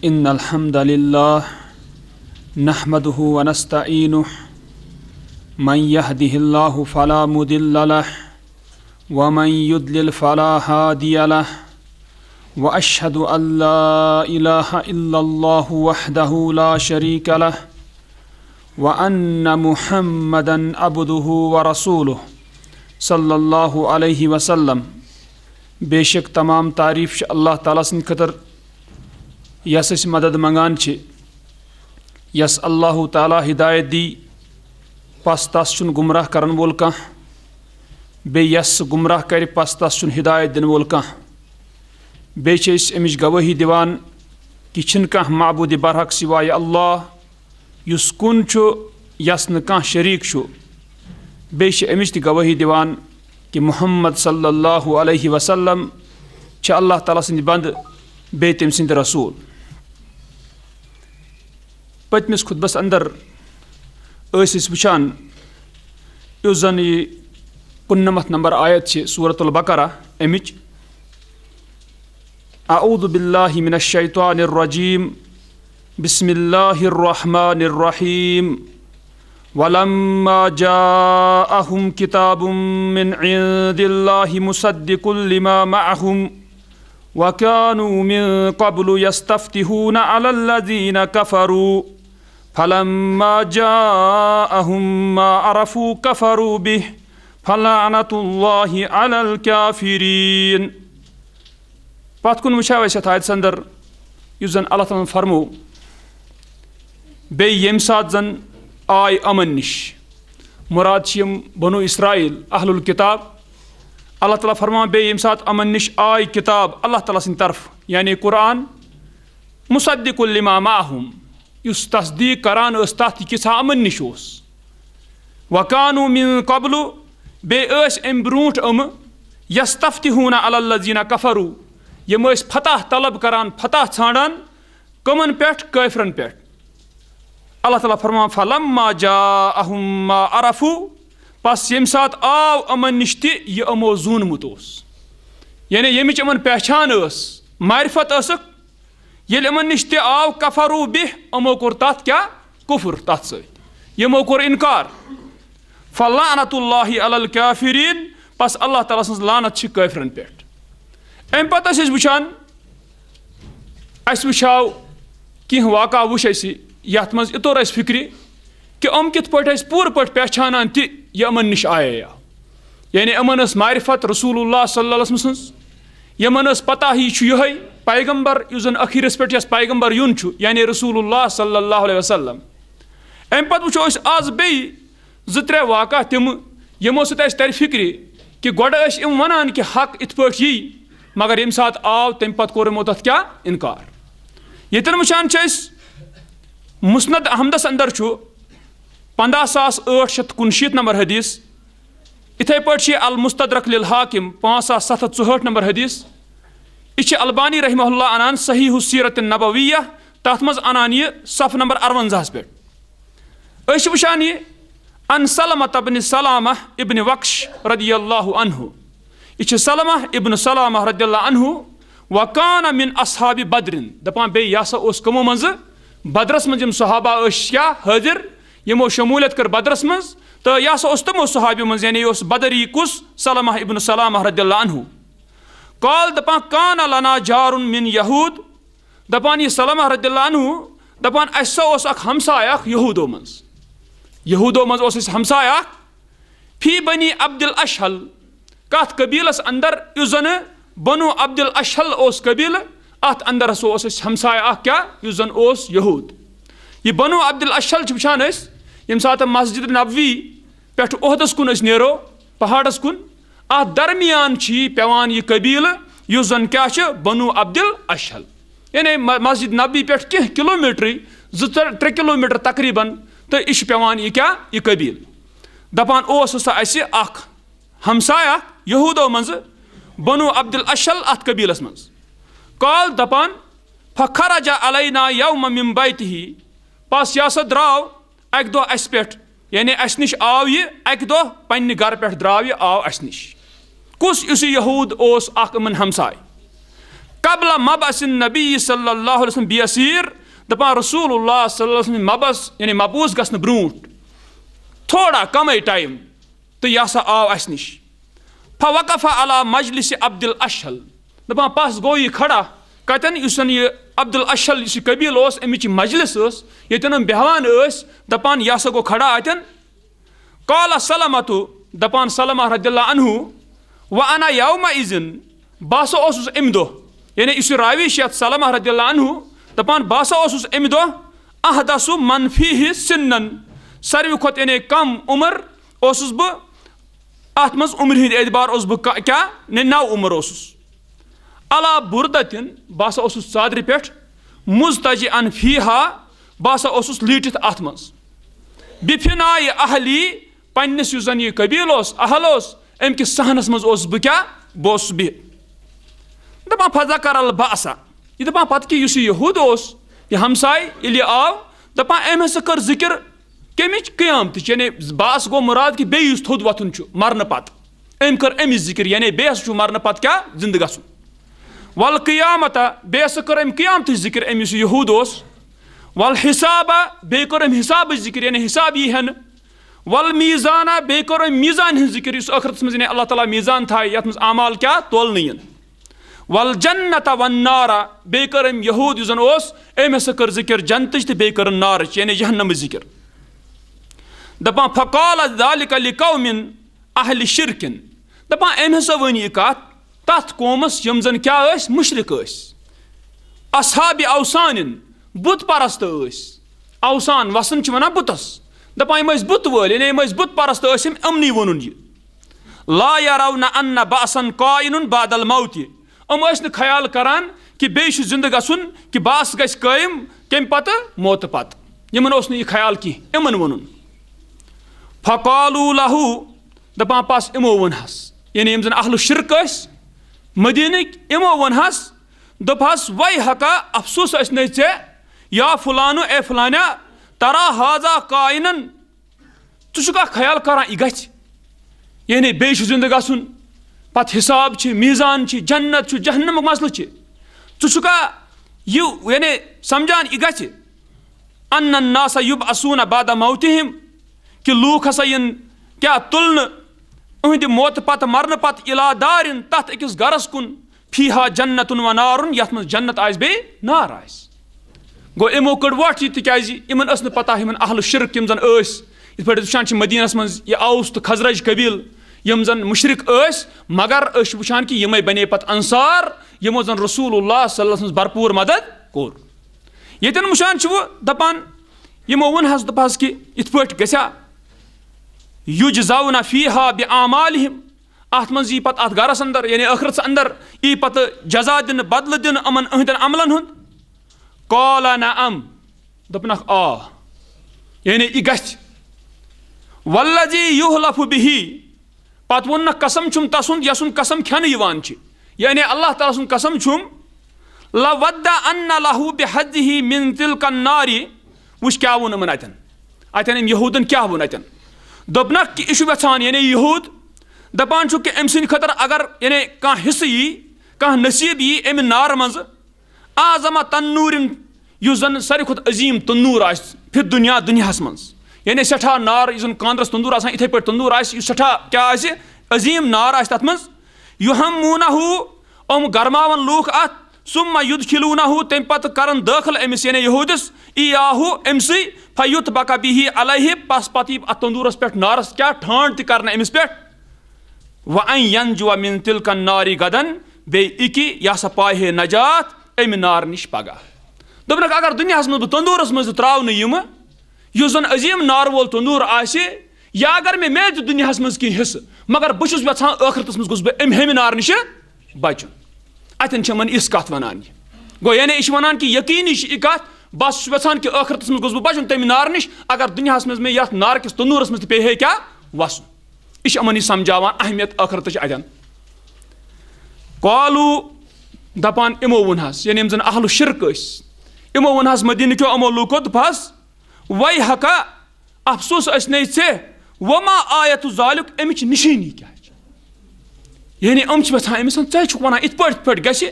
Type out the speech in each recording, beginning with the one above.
إن الحمد لله نحمده ونستعينه من يهده الله فلا مضل له ومن يضلل فلا هادي له وأشهد أن لا إله إلا الله وحده لا شريك له وأن محمدا عبده ورسوله صلی اللہ علیہ وسلم. بے شک تمام تعریف اللہ تعالیٰ سند خطر یس اس مدد منگان یس اللہ تعالیٰ ہدایت دی پس تس چن گمراہ کرن وول کانٛہہ بیٚیہِ یس گمراہ کر پس تس چن ہدایت دن وول کانٛہہ. بیٚیہِ چھِ أسۍ امِچ گوٲہی دِوان کہ چھِنہٕ کانٛہہ معبوٗدِ برحق سوائے اللہ یُس کُن چھُ یس نہٕ کانٛہہ شریٖک چھُ. بیٚیہِ چھِ امِچ تہِ گوٲہی دِوان کہ محمد صلی اللہ علیہ وسلم چھِ اللہ تعالیٰ سٕنٛدۍ بنٛدٕ بیٚیہِ تٔمۍ سٕنٛدۍ رسوٗل. پٔتمِس خُطبس اندر ٲسۍ أسۍ وٕچھان یُس زن یہِ 95 نمبر آیت چھِ سورۃ البقرہ امِچ. اعوذ باللہ من الشیطان الرجیم بسم اللہ الرحمن الرحیم ولما جاءهم كتاب من عند الله مصدق لما معهم وكانوا من قبل يستفتحون على الذين كفروا فلما جاءهم ما عرفوا كفروا به فلعنة الله على الكافرين. پتھ کُن وٕچھو أسۍ یتھ آیتس اندر یُس زن اللہ تعالیٰ فرمو بیٚیہِ ییٚمہِ ساتہٕ زن آے امن نش مراد چھِ یِم بنو اسرائیل اہل الکتاب. اللہ تعالیٰ فرمان بیٚیہِ ییٚمہِ ساتہٕ امن نش آے کتاب اللہ تعالیٰ سٕنٛدِ طرفہٕ یعنی قرآن مصدق لما معهم یُس تصدیٖق کران ٲس تتھ یہِ کیٛاہ امن نش اوس. وکانو من قبل بیٚیہِ ٲسۍ امہِ برونٛٹھ یِمہٕ یستفتحون علی الذین کفروا یِم ٲسۍ فتح طلب کران فتح ژھانڈان کٕمن پٮ۪ٹھ کٲفرن پٮ۪ٹھ. اللہ تعالیٰ فرمان فلما جاءهم ما عرفوا پس ییٚمہِ ساتہٕ آو یِمن نش تہِ یہِ یِمو زوٗنمُت اوس یعنی ییٚمِچ یِمن پہچان ٲس معرفت ٲسٕکھ ییٚلہِ یِمن نش تہِ آو کفروا بِہ یِمو کوٚر تتھ کیٛاہ کُفر تتھ سۭتۍ یِمو کوٚر انکار. فلعنة الله علی الکافرین پس اللہ تعالیٰ سٕنٛز لعنت چھِ کٲفرن پٮ۪ٹھ. امہِ پتہٕ ٲسۍ أسۍ وٕچھان اسہِ وٕچھاو کینٛہہ واقعہ وٕچھ اسہِ یتھ منٛز یہِ توٚر اسہِ فکرِ کہ یِم کِتھ پٲٹھۍ ٲسۍ پوٗرٕ پٲٹھۍ پہچانان تہِ یہِ یِمن نش آیے یعنی یِمن ٲس معرفت رسول اللہ صلی اللہ علیہ وسلم سٕنٛز یِمن ٲس پتہ یہِ چھُ یِہوٚے پیغمبر یُس زن ٲخرس پٮ۪ٹھ یس پیغمبر یُن چھُ یعنی رسول اللہ صلی اللہ علیہ وسلم. امہِ پتہٕ وٕچھو أسۍ آز بیٚیہِ 2-3 واقعہ تِمہٕ یِمو سۭتۍ اسہِ ترِ فکرِ کہ گۄڈٕ ٲسۍ یِم ونان کہ حق یِتھ پٲٹھۍ یی مگر ییٚمہِ ساتہٕ آو تمہِ پتہٕ کوٚر یِمو تتھ کیٛاہ انکار. ییٚتٮ۪ن وٕچھان چھِ أسۍ مسند احمدس اندر چھُ 15,869 نمبر حدیث. یِتھے پٲٹھۍ چھِ المستدرک للحاکم 5,764 نمبر حدیث. یہِ چھِ البانی رحمہ اللہ انان صحیح السیرت النبویہ تتھ منٛز انان یہِ صفحہ نمبر 58 پٮ۪ٹھ. أسۍ چھِ وٕچھان یہِ ان سلمة بن سلامہ ابن وقش رضی اللہ عنہ. یہِ چھِ سلمہ ابن سلامہ رضی اللہ عنہ وکان من اصحاب بدرن دپان بیٚیہِ یہِ ہسا اوس کٕمو منٛزٕ بدرس منٛز یِم صحابہ ٲسۍ کیٛاہ حٲضر یِمو شموٗلیت کٔر بدرس منٛز تہٕ یہِ ہسا اوس تِمو صحابیو منٛز یعنی یہِ اوس بدری کُس سلمہ ابن سلامہ رضی اللہ عنہ. قال دپان کان لنا جارun من یہوٗد دپان یہِ سلمہ رضی اللہ عنہ دپان اسہِ سا اوس اکھ ہمساے اکھ یہوٗدو منٛز اوس اسہِ ہمساے اکھ فی بنی عبد الاشہل کتھ قبیلس اندر یُس زن بنو عبد الاشہل اوس قبیلہٕ اتھ اندر ہسا اوس اسہِ ہمساے اکھ کیٛاہ یُس زن اوس یہوٗد. یہِ بنو عبد الاشہل چھِ وٕچھان أسۍ ییٚمہِ ساتہٕ مسجد نبوی پٮ۪ٹھ عہدس کُن أسۍ نیرو پہاڑس کُن اتھ درمیان چھِ یہِ پیٚوان یہِ قبیلہٕ یُس زن کیٛاہ چھُ بنو عبد الاشہل یعنی مسجد نبوی پٮ۪ٹھ کینٛہہ کلوٗمیٖٹرٕے 2-3 کلوٗمیٖٹر تقریٖبن تہٕ یہِ چھُ پیٚوان یہِ کیٛاہ یہِ قبیٖلہٕ. دپان اوس ہسا اسہِ اکھ ہمساے اکھ یہوٗدو منٛزٕ بنو عبد الاشہل اتھ قبیٖلس منٛز. قال دپان فخرج علینا یوم من بیتہ پس یہِ ہسا درٛاو اکہِ دۄہ اسہِ پٮ۪ٹھ یعنی اسہِ نش آو یہِ اکہِ دۄہ پننہِ گرٕ پٮ۪ٹھ درٛاو یہِ آو اسہِ نش. کُس یُس یہِ یہوٗد اوس اکھ یِمن ہمساے قبل مبعث النبی صلی اللہ علیہ وسلم بیسیر دپان رسول اللہ صلی اللہ علیہ وسلم مبعث یعنی مبعوث گژھنہٕ برونٛٹھ تھوڑا کمے ٹایم تو یہ ہسا آو اس نش فوقف علی مجلس عبد الاشہل دپان پس گو یہ کھڑا کتن اس یہ عبد الاشہل اس قبیل اس امچ مجلس اس یتن بہوان اس دپان یہ ہسا گو کھڑا اتن قال سلمۃ دپان سلمہ رضی اللہ عنہ وانا یومئذ باسا اوسس امہ دۄہ یعنی اس راوی شیت سلمہ رضی اللہ عنہ دپان باسا اوسس امہ دۄہ احدث من فیہ سنن ساروی کھۄتہٕ یعنی کم عمر اوسس بہ ات مز عمر ہند اعتبار اس بہ کیا نو عمر اوسس علا بردتن باسا اوسس ژادرِ پٮ۪ٹھ مزتجئن فیہا باسا اوسس لیٹتھ ات مز بفناء اہلی پننس یُس زن یہ قبیل اوس اہل اوس ام کس صحنس مز اوسس بہ کیا بہ اوسس بہت دپان فذکر البأس یہ دپان پتہ کہ یُس یہود اوس یہ ہمسائے ییٚلہِ آو دپان أمۍ ہسا کٔر ذکر کمچ قیامتچ یعنی باس گو مراد کہ بیٚیہِ یُس تھوٚد وۄتھُن چھُ مرنہٕ پتہٕ أمۍ کٔر أمِچ ذکر یعنی بیٚیہِ ہسا چھُ مرنہٕ پتہٕ کیاہ زندٕ گژھُن والقیامتہ بیٚیہِ ہسا کٔر أمۍ قیامتٕچ ذکر أمۍ یُس یہود اوس والحسابہ بیٚیہِ کٔر أمۍ حسابٕچ ذکر یعنی حساب یی ہٮ۪نہٕ والمیزانہ بیٚیہِ کٔر أمۍ میٖزان ہٕنٛز ذکر یُس ٲخرتس منٛز یعنی اللہ تعالیٰ میٖزان تھایہِ یتھ منٛز اعمال کیاہ تولنہٕ یِن والجنت والنار بیٚیہِ کٔر أمۍ یہود یُس زن اوس أمۍ ہسا کٔر ذکر جنتٕچ تہٕ بیٚیہِ کٔرٕن نارٕچ یعنی جہنمٕچ ذکر دپان فقال ذلك لقوم اہل شرکن دپان أمۍ ہسا ؤنۍ یہِ کتھ تتھ قومس یم زن کیا ٲسۍ مشرک ٲسۍ اصحاب اوثان بت پرست ٲسۍ اوثان وسن چھِ ونان بتس دپان یِم ٲسۍ بت وٲلۍ یعنی یِم ٲسۍ بت پرست ٲسۍ یِم یِمنٕے ووٚنُن یہِ لا يرون ان بأسا قائن بعد الموت یِم ٲسۍ نہٕ خیال کران کہ بیٚیہِ چھُ زندٕ گژھُن کہ باس گژھِ قٲیِم کمہِ پتہٕ موتہٕ پتہٕ یِمن اوس نہٕ یہِ خیال کینٛہہ یِمن ووٚنُن فقالوا له دپان پس یِمو ووٚنہس یعنی یِم زن اہل شرک ٲسۍ مدیٖنٕکۍ یِمو ووٚنہس دوٚپہس وَے حقا افسوس ٲسۍ نے ژےٚ یا فلانو اے فلانیا ترا حاضا قائنن ژٕ چھُکھا خیال کران یہِ گژھِ یعنی بیٚیہِ چھُ زندٕ گژھُن پتہٕ حساب چھِ میٖزان چھِ جنت چھُ جہنمُک مسلہٕ چھِ ژٕ چھُکھا یہِ یعنی سمجھان یہِ گژھِ ان الناس یبعثون بعد موتہم کہ لوٗکھ ہسا یِن کیاہ تُلنہٕ أہنٛدِ موتہٕ پتہٕ مرنہٕ پتہٕ اِلا دارن تتھ أکِس گرس کُن فیہا جنتن و نارن یتھ منٛز جنت آسہِ بیٚیہِ نار آسہِ گوٚو یِمو کٔڑ وۄٹھ یہِ تِکیازِ یِمن ٲس نہٕ پتہ یِمن اہل شرک یِم زن ٲسۍ یِتھ پٲٹھۍ وٕچھان چھِ مدیٖنس منٛز یہِ اوس تہٕ خزرج قبیٖل یِم زن مشرک ٲسۍ مگر أسۍ چھِ وٕچھان کہ یِمے بنے پتہٕ انصار یِمو زن رسول اللہ صلی اللہ علیہ وسلم بھرپوٗر مدد کوٚر ییٚتٮ۪ن وٕچھان چھِ وۄنۍ دپان یِمو ووٚنہس دوٚپہس کہ یِتھ پٲٹھۍ گژھیا یُجزون فیہا بعمالہم اتھ منٛز یی پتہٕ اتھ گرس اندر یعنی ٲخرتس اندر یی پتہٕ جزا دِنہٕ بدلہٕ دِنہٕ یِمن أہنٛدٮ۪ن عملن ہُنٛد قال نعم دوٚپنکھ آ یعنی یہِ گژھِ والذی یحلف بہ پتہٕ ووٚننکھ قسم چھُم تسُنٛد یسُنٛد قسم کھٮ۪نہٕ یِوان چھِ یعنی اللہ تعالیٰ سُنٛد قسم چھُم لودَّ لہو بحظہ من تلک النار وٕچھ کیٛاہ ووٚن یِمن اتٮ۪ن أمۍ یہوٗدن کیٛاہ ووٚن اتٮ۪ن دوٚپنکھ کہ یہِ چھُ یژھان یعنی یہوٗد دپان چھُ کہ أمۍ سٕنٛدِ خٲطرٕ اگر یعنی کانٛہہ حصہٕ یی کانٛہہ نصیٖب یی امہِ نارٕ منٛزٕ اعظم تنوٗرن یُس زن ساروی کھۄتہٕ عظیٖم تندوٗر آسہِ پھر دُنیاہس منٛز یعنی سٮ۪ٹھاہ نار یُس زن خانٛدرس تندوٗر آسان یِتھٕے پٲٹھۍ تندوٗر آسہِ یُس سٮ۪ٹھاہ کیٛاہ آسہِ عظیٖم نار آسہِ تتھ منٛز یُحموٗنہوٗ یِم گرماون لوٗکھ اتھ ثم یُدخِلوٗنہوٗ تمہِ پتہٕ کرن دٲخل أمِس یعنی یہوٗدس ایاہوٗ أمسٕے فیُتبق بِہِ علیہ پتہٕ یی اتھ تندوٗرس پٮ۪ٹھ نارس کیٛاہ ٹھانڈ تہِ کرنہٕ أمِس پٮ۪ٹھ وَأَن يَنجُوَ مِن تِلکَ النارِ غدن بیٚیہِ اِکہِ یہِ ہسا پایہِ ہے نجات امہِ نارٕ نِش پگاہ دوٚپنکھ اگر دُنیاہس منٛز بہٕ تندوٗرس منٛز تہِ تراونہٕ یِمہٕ یُس زن عظیٖم نارٕ وول تندوٗر آسہِ یا اگر مےٚ میلہِ تہِ دُنیاہس منٛز کینٛہہ حصہٕ مگر بہٕ چھُس یژھان ٲخرتس منٛز گوٚژھ بہٕ امہِ ہیٚمہِ نارٕ نِشہِ بچُن اتٮ۪ن چھِ یِمن یِژھ کتھ ونان یہِ گوٚو یعنی یہِ چھِ ونان کہ یقیٖنی چھِ یہِ کتھ بس چھُس یژھان کہ ٲخرتس منٛز گوٚژھ بہٕ بچُن تمہِ نارٕ نِش اگر دُنیاہس منٛز مےٚ یتھ نارٕ کِس تندوٗرس منٛز تہِ پیٚیہِ ہے کیٛاہ وسُن یہِ چھِ یِمن یہِ سمجھاوان اہمیت ٲخرتٕچ اتٮ۪ن قالوٗ دپان یِمو ووٚنہس یعنی یِم زن اہل شرک ٲسۍ یِمو ووٚنہس مدیٖنہٕ کیو یِمو لوٗکو دوٚپہس وَے حقا افسوس ٲسۍ نے ژےٚ وما آیتُ ذالِک امِچ نِشٲنی کیٛاہ چھِ یعنی یِم چھِ یژھان أمِس ژٕ چھُکھ ونان یِتھ پٲٹھۍ گژھِ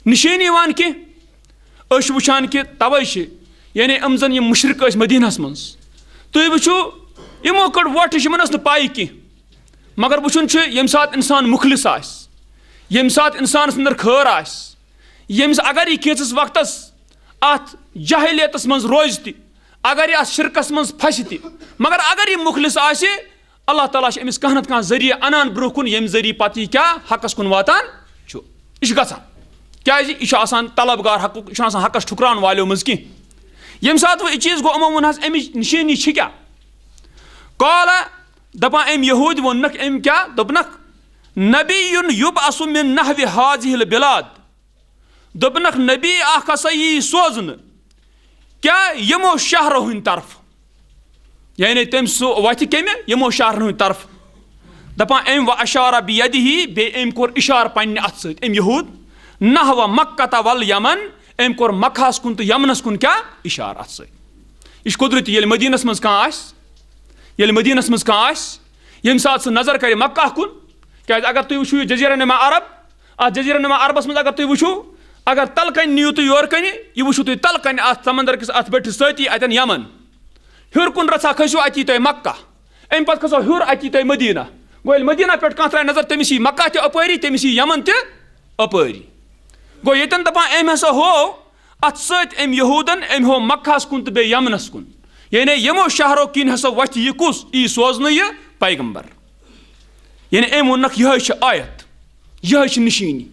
نشٲنی یِوان کینٛہہ أسۍ چھِ وٕچھان کہِ تَوَے چھِ یعنی یِم زَن یِم مُشرِق ٲسۍ مدیٖنَس منٛز تُہۍ وٕچھِو یِمو کٔڑ وۄٹھ ہِش یِمَن ٲس نہٕ پَے کینٛہہ مگر وٕچھُن چھُ ییٚمہِ ساتہٕ اِنسان مُخلِص آسہِ ییٚمہِ ساتہٕ اِنسانَس أنٛدٕر خٲر آسہِ ییٚمِس اگر یہِ کینٛژَس وقتَس اَتھ جاہلیتَس منٛز روزِ تہِ اگر یہِ اَتھ شِرکَس منٛز پھَسہِ تہِ مگر اگر یہِ مُخلِص آسہِ اللہ تعالیٰ چھِ أمِس کانٛہہ نَتہٕ کانٛہہ ذٔریعہٕ اَنان برونٛہہ کُن ییٚمہِ ذٔریعہٕ پَتہٕ یہِ کیٛاہ حقَس کُن واتان چھُ یہِ چھُ گژھان کیٛازِ یہِ چھُ آسان طلبگار حقُک یہِ چھُنہٕ آسان حقَس ٹھُکراون والیو منٛز کینٛہہ ییٚمہِ ساتہٕ وۄنۍ یہِ چیٖز گوٚو یِمو ووٚن حظ اَمِچ نِشٲنی چھِ کیٛاہ قالَ دَپان أمۍ یہوٗدۍ ووٚننَکھ أمۍ کیٛاہ دوٚپنَکھ نبی یُبعث من نحو هذه البلاد دوٚپنَکھ نبی اکھ ہسا یی سوزنہٕ کیٛاہ یِمو شہرو ہٕنٛدۍ طرفہٕ یعنی تٔمۍ سُہ وَتھِ کَمہِ یِمو شہرن ہٕنٛدۍ طرفہٕ دَپان أمۍ وَأَشارَ بِیَدِهِ بیٚیہِ أمۍ کوٚر اِشارٕ پنٛنہِ اَتھٕ سۭتۍ أمۍ یہوٗد نحو مکہ وَالْیَمَن أمۍ کوٚر مکہَس کُن تہٕ یَمنَس کُن کیٛاہ اِشارٕ اَتھٕ سۭتۍ یہِ چھُ قُدرتی ییٚلہِ مدیٖنَس منٛز کانٛہہ آسہِ ییٚمہِ ساتہٕ سُہ نظر کَرِ مکہ کُن کیٛازِ اگر تُہۍ وٕچھِو یہِ جزیٖرہ نما عرب اَتھ جزیٖرہ نما عربَس منٛز اگر تُہۍ وٕچھِو اگر تَلہٕ کَنہِ نِیِو تُہۍ یورٕ کَنہِ یہِ وٕچھِو تُہۍ تَلہٕ کَنہِ اَتھ سمندر کِس اَتھ بٔٹھِس سۭتی اَتٮ۪ن یَمن ہیوٚر کُن رَژھا کھٔسِو اَتہِ یی تۄہہِ مکہ اَمہِ پَتہٕ کھسو ہیوٚر اَتہِ یی تۄہہِ مدیٖنہ گوٚو ییٚلہِ مدیٖنہ پٮ۪ٹھ کانٛہہ ترٛایہِ نظر تٔمِس یی مکہ تہِ اَپٲری تٔمِس یی یَمن تہِ اَپٲری گوٚو ییٚتٮ۪ن دَپان أمۍ ہسا ہوو اَتھ سۭتۍ أمۍ یہوٗدن أمۍ ہوو مکہَس کُن تہٕ بیٚیہِ یَمنَس کُن یعنی یِمو شہرو کِنۍ ہسا وۄتھِ یہِ کُس یی سوزنہٕ یہِ پیغمبر یعنی أمۍ ووٚننَکھ یِہوٚے چھِ آیت یِہوٚے چھِ نِشٲنی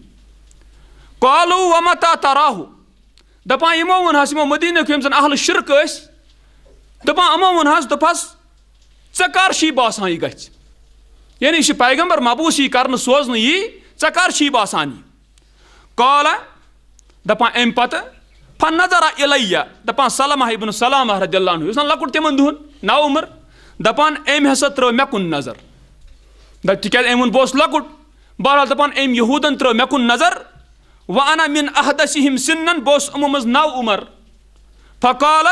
قالوٗ وَمَتَا تَراہوٗ دَپان یِمو ووٚن حظ یِمو مدیٖنُک یِم زَن اہلِ شِرک ٲسۍ دَپان یِمو ووٚن حظ دوٚپہَس ژےٚ کر چھی باسان یہِ گژھِ یعنی یہِ چھِ پیغمبر مبوٗس یی کرنہٕ سوزنہٕ یی ژےٚ کر چھی باسان یہِ قالَ دَپان اَمہِ پَتہٕ فنظرَ اِلَیَّ دَپان سلمہ ابن سلامہ رضی اللہ عنہ یُس زَن لۄکُٹ تِمن دۄہن نوعمر دَپان أمۍ ہسا ترٛٲو مےٚ کُن نظر تِکیٛازِ أمۍ ووٚن بہٕ اوسُس لۄکُٹ بہرحال دَپان أمۍ یہوٗدن ترٛٲو مےٚ کُن نظر وَأَنَا مِن أحدثِہِم سِنًّا بہٕ اوسُس یِمو منٛز نوعمر فقالَ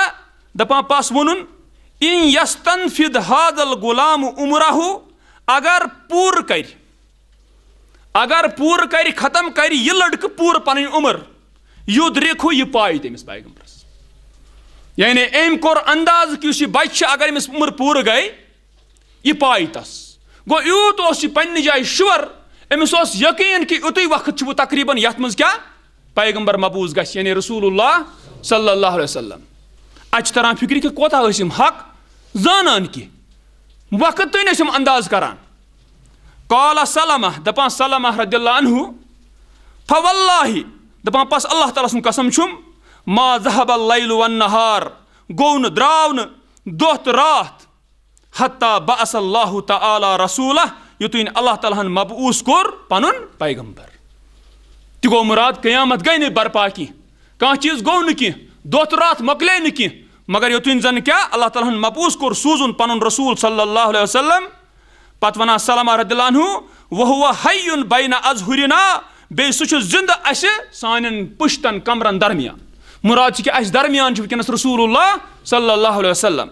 دَپان پَس ووٚنُن اِن یستنفِد هذا الغلام عمرہُ اگر پوٗرٕ کرِ ختم کرِ یہِ لڑکہٕ پوٗرٕ پنٕنۍ عمر یُدرِکھُ یہِ پایہِ تٔمِس پیغمبرس یعنی أمۍ کوٚر اندازٕ کہِ یُس یہِ بچہِ چھِ اگر أمِس عمر پوٗرٕ گٔے یہِ پایہِ تس گوٚو یوٗت اوس یہِ پننہِ جایہِ شُور أمِس اوس یقیٖن کہِ یُتُے وقت چھُ وۄنۍ تقریٖبن یتھ منٛز کیٛاہ پیغمبر مبوٗس گژھِ یعنی رسول اللہ صلی اللہ علیہ وسلم اَتہِ چھِ تران فِکرِ کہِ کوتاہ ٲسۍ یِم حق زانان کینٛہہ وقت تہِ ٲسۍ یِم انداز کران قالَ سلمہ دَپان سلمہ رضی اللہ عنہ فواللہ دَپان پس اللہ تعالیٰ سُنٛد قسم چھُم ما ذهب اللیل والنہار گوٚو نہٕ درٛاو نہٕ دۄہ تہٕ راتھ حتیٰ بعث اللہ تعالیٰ رسوٗلہ یُتُے نہٕ اللہ تعالیٰ ہن مبعوٗث کوٚر پنُن پیغمبر تہِ گوٚو مُراد قیامت گٔے نہٕ برپا کینٛہہ کانٛہہ چیٖز گوٚو نہٕ کینٛہہ دۄہ تہٕ راتھ مۄکلے نہٕ کینٛہہ مگر یُتُے زن کیٛاہ اللہ تعالیٰ ہن مبعوٗث کوٚر سوٗزُن پنُن رسوٗل صلی اللہ علیہ وسلم پتہٕ ونان سلمہ رضی اللہ عنہ وہو حیٌ بین اظہرنا بیٚیہِ سُہ چھُ زندٕ اسہِ سانٮ۪ن پُشتن کمرن درمیان مُراد چھُ کہِ اسہِ درمیان چھُ وٕنکیٚنس رسول اللہ صلی اللہ علیہ وسلم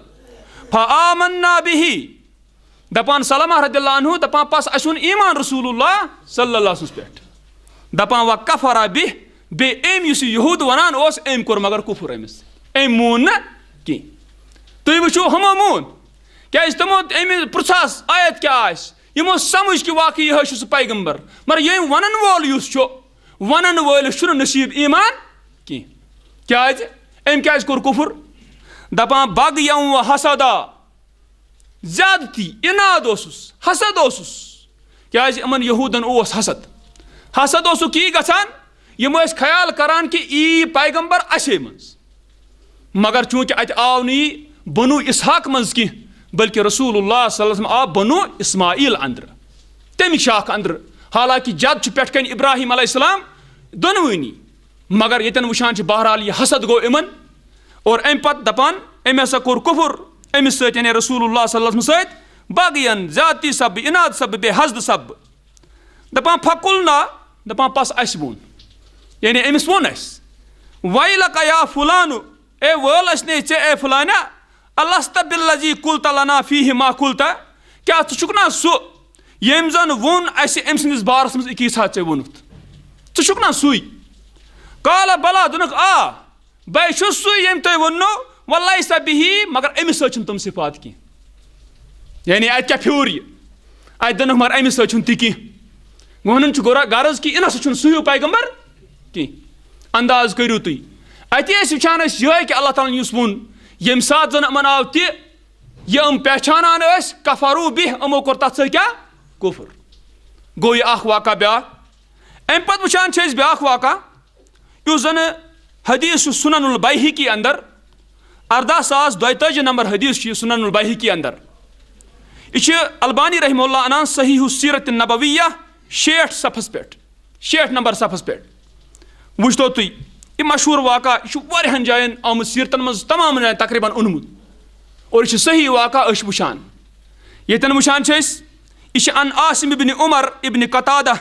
فآمنا بِہِ دَپان سلمہ رضی اللہ عنہ دَپان پس اسہِ اوٚن ایٖمان رسول اللہ صلی اللہ سٕنٛز پٮ۪ٹھ دَپان وَ کفرا بِہ بیٚیہِ أمۍ یُس یہِ یہوٗد ونان اوس أمۍ کوٚر مگر کُفُر أمِس أمۍ مون نہٕ کینٛہہ تُہۍ وٕچھِو ہُمو مون کیٛازِ تِمو أمِس پرٛژھہَس آیت کیٛاہ آسہِ یِمو سمجھ کہِ واقعی یِہوٚے چھُ سُہ پیغمبر مگر ییٚمۍ ونن وول یُس چھُ ونن وٲلِس چھُنہٕ نصیٖب ایٖمان کینٛہہ کیٛازِ أمۍ کیٛازِ کوٚر کُفُر دَپان بغیم و حسدا زیادتی اِناد اوسُس حسد اوسُس کیٛازِ یِمن یہوٗدن اوس حسد اوسُکھ یی گژھان یِم ٲسۍ خیال کران کہِ یی پیغمبر اَسے منٛز مگر چوٗنٛکہِ اَتہِ آو نہٕ یی بنوٗ اِسحاق منٛز کینٛہہ بلکہِ رسول اللہ صلی اللہ علیہ وسلم آو بنوٗ اسماعیل انٛدرٕ تَمہِ شاخ انٛدرٕ حالانکہِ جد چھُ پٮ۪ٹھ کَنۍ ابراہیم علیہ السلام دۄنوٕنی مگر ییٚتٮ۪ن وٕچھان چھِ بہرحال یہِ حسد گوٚو یِمن اور اَمہِ پتہٕ دَپان أمۍ ہسا کوٚر کُفُر أمِس سۭتۍ یعنی رسول اللہ صلی اللہ علیہ وسلم سۭتۍ باغین زیادتی سببہٕ اِناد سببہٕ بیٚیہِ حسدٕ سببہٕ دَپان فقُلنا دَپان پس اَسہِ ووٚن یعنی أمِس ووٚن اَسہِ ویلکا یا فلانُ اے وٲل ٲسۍ نے ژےٚ اے فلانہ الست بالذی قلت لنا فیہ ما قلت کیٛاہ ژٕ چھُکھ نا سُہ ییٚمۍ زن ووٚن اَسہِ أمۍ سٕنٛدِس بارس منٛز یہِ کیٛاہ ژےٚ ووٚنُتھ ژٕ چھُکھ نا سُے قال بلا دونک آ بے چھُس سُے ییٚمۍ تۄہہِ ووٚننو ولیس بِہی مگر أمِس سۭتۍ چھِنہٕ تِم صفات کینٛہہ یعنی اَتہِ کیٛاہ پھیوٗر یہِ اَتہِ دوٚپنکھ مگر أمِس سۭتۍ چھُنہٕ تہِ کینٛہہ وَنُن چھُ غرض کہِ یہِ نہ سا چھُنہٕ سُہ ہیوٗ پیغمبر کینٛہہ انداز کٔرِو تُہۍ اَتہِ ٲسۍ وٕچھان أسۍ یِہوٚے کہِ اللہ تعالیٰ ہن یُس ووٚن ییٚمہِ ساتہٕ زن یِمن آو تہِ یہِ یِم پہچانان ٲسۍ کفروٗ بِہ یِمو کوٚر تتھ سۭتۍ کیٛاہ کُفر گوٚو یہِ اکھ واقعہ بیٛاکھ اَمہِ پتہٕ وٕچھان چھِ أسۍ بیٛاکھ واقعہ یُس زن حدیث چھُ سُنن البیہقی اندر 14042 نمبر حدیث چھُ یہِ سُنن البیہقی اندر یہِ چھِ البانی رحمہ اللہ انان صحیح السیرت النبویہ 60 صفحس پٮ۪ٹھ 60 نمبر صفحس پٮ۪ٹھ وٕچھتو تُہۍ یہِ مشہوٗر واقعہ یہِ چھُ واریاہن جاین آمُت سیرتن منٛز تمام جاین تقریٖباً اوٚنمُت اور یہِ چھُ صحیح واقعہ أسۍ وٕچھان ییٚتٮ۪ن وٕچھان چھِ أسۍ یہِ چھِ ان عاصم ابن عمر ابن قتادہ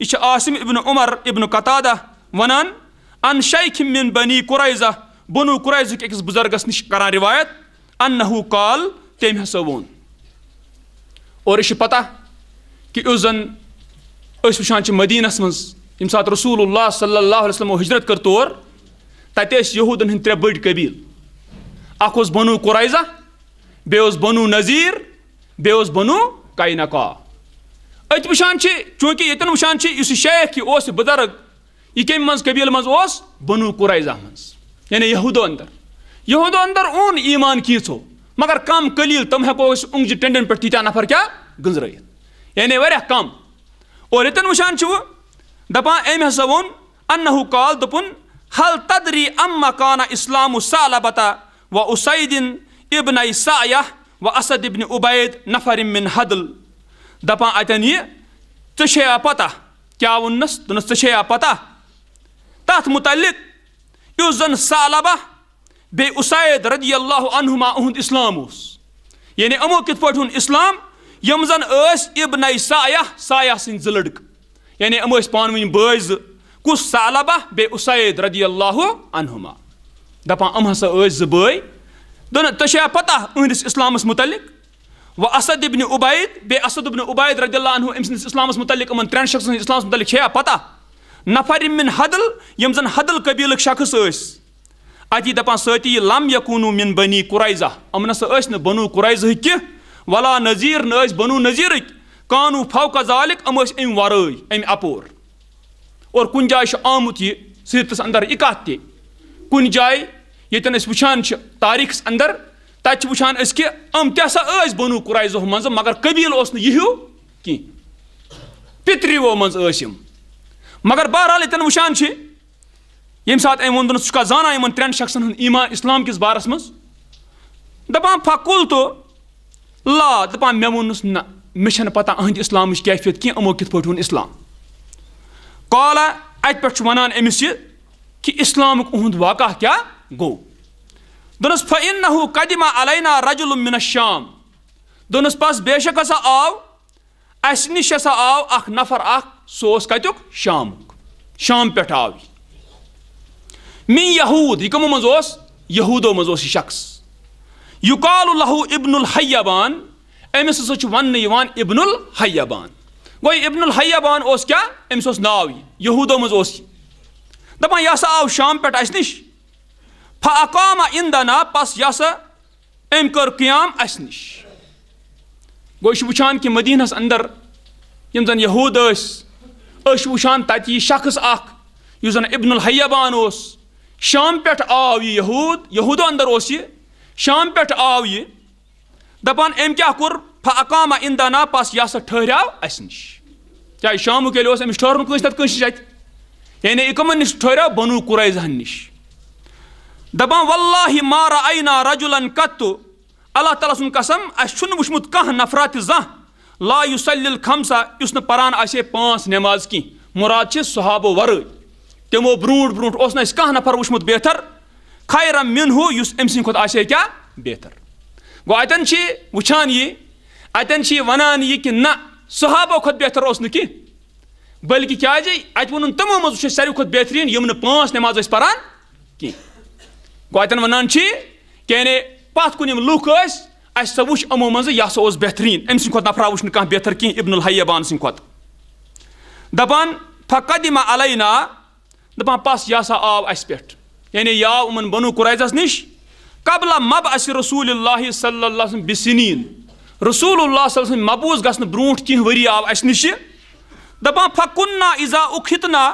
یہِ چھِ عاصم ابن عمر ابن قتادہ ونان ان شیخ من بنی قریظہ بنو قریظٕکۍ أکِس بُزرگس نِش کران رِوایت انہو قال تٔمۍ ہسا ووٚن اور یہِ چھِ پتہ کہِ یُس زن أسۍ وٕچھان چھِ مدیٖنس منٛز ییٚمہِ ساتہٕ رسول اللہ صلی اللہ علیہ وسلمو ہجرت کٔر تور تتہِ ٲسۍ یہوٗدن ہٕنٛدۍ 3 بٔڑۍ قبیٖل اکھ اوس بنو قریظہ بیٚیہِ اوس بنو نذیٖر بیٚیہِ اوس بنو قینقاع أتۍ وٕچھان چھِ چوٗنٛکہِ ییٚتٮ۪ن وٕچھان چھِ یُس یہِ شیخ یہِ اوس یہِ بُزرگ یہِ کمہِ منٛز قبیٖلہٕ منٛز اوس بنو قریظہ منٛز یعنی یہوٗدو اندر اوٚن ایٖمان کینٛژھو مگر کم قلیٖل تِم ہٮ۪کو أسۍ اوٚنٛگجہِ ٹٮ۪نٛڈٮ۪ن پٮ۪ٹھ تیٖتیٛاہ نفر کیٛاہ گٔنٛزرٲیِتھ یعنی واریاہ کم اور ییٚتٮ۪ن وٕچھان چھِوٕ دپان أمۍ ہسا ووٚن انہو قال دوٚپُن حل تدری اما کانا اسلام ثعلبة و اسید ابن سایہ و اسد ابن عبید نفر من حدل دپان اتٮ۪ن یہِ ژےٚ چھےٚ پتہ کیٛاہ ووٚننس دوٚپنس ژےٚ چھےٚ پتہ تتھ متعلق یُس زن ثعلبہ بیٚیہِ اسید رضی اللہ عنہما اُہُنٛد اسلام اوس یعنی یِمو کِتھ پٲٹھۍ اوٚن اسلام یِم زن ٲسۍ ابن سایہ سٕنٛدۍ 2 لڑکہٕ یعنی یِم ٲسۍ پانہٕ ؤنۍ بٲے 2 کُس ثعلبہ بیٚیہِ اسید رضی اللہ عنہما دپان یِم ہسا ٲسۍ 2 بٲے دوٚپُن ژےٚ چھےٚ پتہ أہنٛدِس اسلامس متعلق و اسد ابن عبید بیٚیہِ اسد ابن عبید رضی اللہ عنہ أمۍ سٕنٛدِس اسلامس متعلق یِمن 3 شخصن ہٕنٛدِس اسلامس متعلق چھےٚ پتہ نفر من حدل یِم زن حدل قبیٖلٕکۍ شخص ٲسۍ اتی دپان سۭتی لم یکونو من بنی قریظہ یِم نسا ٲسۍ نہٕ بنو قریظہٕکۍ کینٛہہ ولا نذیٖر نہ ٲسۍ بنو نذیٖرٕکۍ قانوٗ فوق ذالِک یِم ٲسۍ امہِ ورٲے امہِ اپور اور کُنہِ جایہِ چھُ آمُت یہِ سیٖرتس انٛدر یہِ کتھ تہِ کُنہِ جایہِ ییٚتٮ۪ن أسۍ وٕچھان چھِ تاریٖخس انٛدر تتہِ چھِ وٕچھان أسۍ کہِ یِم تہِ ہسا ٲسۍ بنو قریظہو منٛزٕ مگر قبیٖلہٕ اوس نہٕ یہِ ہیوٗ کینٛہہ پِترِیو منٛز ٲسۍ یِم مگر بہرحال ییٚتٮ۪ن وٕچھان چھِ ییٚمہِ ساتہٕ أمۍ ووٚن دوٚپنس ژٕ چھُکھا زانان یِمن 3 شخصن ہُنٛد ایٖمان اسلام کِس بارس منٛز دپان فقلتُ لا دپان مےٚ ووٚنُس نہ مےٚ چھنہٕ پتہ أہنٛدِ اسلامٕچ کیفیت کینٛہہ یِمو کِتھ پٲٹھۍ ووٚن اسلام قالا اتہِ پٮ۪ٹھ چھُ ونان أمِس یہِ کہِ اسلامُک اُہُنٛد واقعہ کیٛاہ گوٚو دوٚپنس فإنه قدم علینا رجل من الشام دوٚپنس بس بے شک ہسا آو اسہِ نِش ہسا آو اکھ نفر اکھ سُہ اوس کتیُک شامُک شام پٮ۪ٹھ آو یہِ من یہوٗد یہِ کٕمو منٛز اوس یہوٗدو منٛز اوس یہِ شخص یُقال لہو ابن الحیبان أمِس ہسا چھُ وننہٕ یِوان ابن الحیبان گوٚو یہِ ابن الحیبان اوس کیٛاہ أمِس اوس ناو یہِ یہوٗدو منٛز اوس یہِ دپان یہِ ہسا آو شام پٮ۪ٹھ اسہِ نِش فاقام عندنا پس یہِ ہسا أمۍ کٔر قیام اسہِ نِش گوٚو یہِ چھُ وٕچھان کہِ مدیٖنس انٛدر یِم زن یہوٗد ٲسۍ چھِ وٕچھان تتہِ یہِ شخص اکھ یُس زن ابن الحیبان اوس شام پٮ۪ٹھ آو یہِ یہوٗدو انٛدر اوس یہِ شام پٮ۪ٹھ آو یہِ دپان أمۍ کیٛاہ کوٚر فاقام عندنا پس یہِ ہسا ٹھہریو اسہِ نِش کیٛازِ شامُک ییٚلہِ اوس أمِس ٹھہرُن کٲنٛسہِ نتہٕ کٲنٛسہِ نِش اتہِ یعنی یہِ کٕمن نِش ٹھہریو بنو قریظہن نِش دپان واللہ ما رأینا رجلا قط اللہ تعالیٰ سُنٛد قسم اسہِ چھُنہٕ وٕچھمُت کانٛہہ نفرا تہِ زانٛہہ لا یُصلی الخمسہ یُس نہٕ پران آسہِ 5 نٮ۪ماز کینٛہہ مُراد چھِ صحابو ورٲے تِمو برونٛٹھ اوس نہٕ اَسہِ کانٛہہ نفر وٕچھمُت بہتر خیرا منہُ یُس أمۍ سٕنٛدِ کھۄتہٕ آسہِ ہے کیٛاہ بہتر گوٚو اتٮ۪ن چھِ وٕچھان یہِ اتٮ۪ن چھِ یہِ ونان یہِ کہِ نہ صحابو کھۄتہٕ بہتر اوس نہٕ کینٛہہ بٔلکہِ کیٛازِ اتہِ ووٚنُن تِمو منٛز وٕچھ اَسہِ ساروی کھۄتہٕ بہتریٖن یِم نہٕ 5 نٮ۪ماز ٲسۍ پران کینٛہہ گوٚو اتٮ۪ن ونان چھِ کہِ یعنی پتھ کُن یِم لُکھ ٲسۍ اَسہِ ہسا وٕچھ یِمو منٛزٕ یہِ ہسا اوس بہتریٖن أمۍ سٕنٛدِ کھۄتہٕ نفرا وٕچھ نہٕ کانٛہہ بہتر کینٛہہ ابن الحیبان سٕنٛدِ کھۄتہٕ دپان فقدم علینا دپان پس یہ ہسا آو اس پٮ۪ٹھ یعنی یہ آو یِمن بنو قریظس نِش قبل مبعث رسول اللہ صلی اللہ علیہ وسلم بسنین رسول اللہ صلی اللہ علیہ وسلم مبعوث گژھنہٕ برونٛٹھ کینٛہہ ؤری آو اسہِ نِش دپان فکُنا اذا اُکھتنا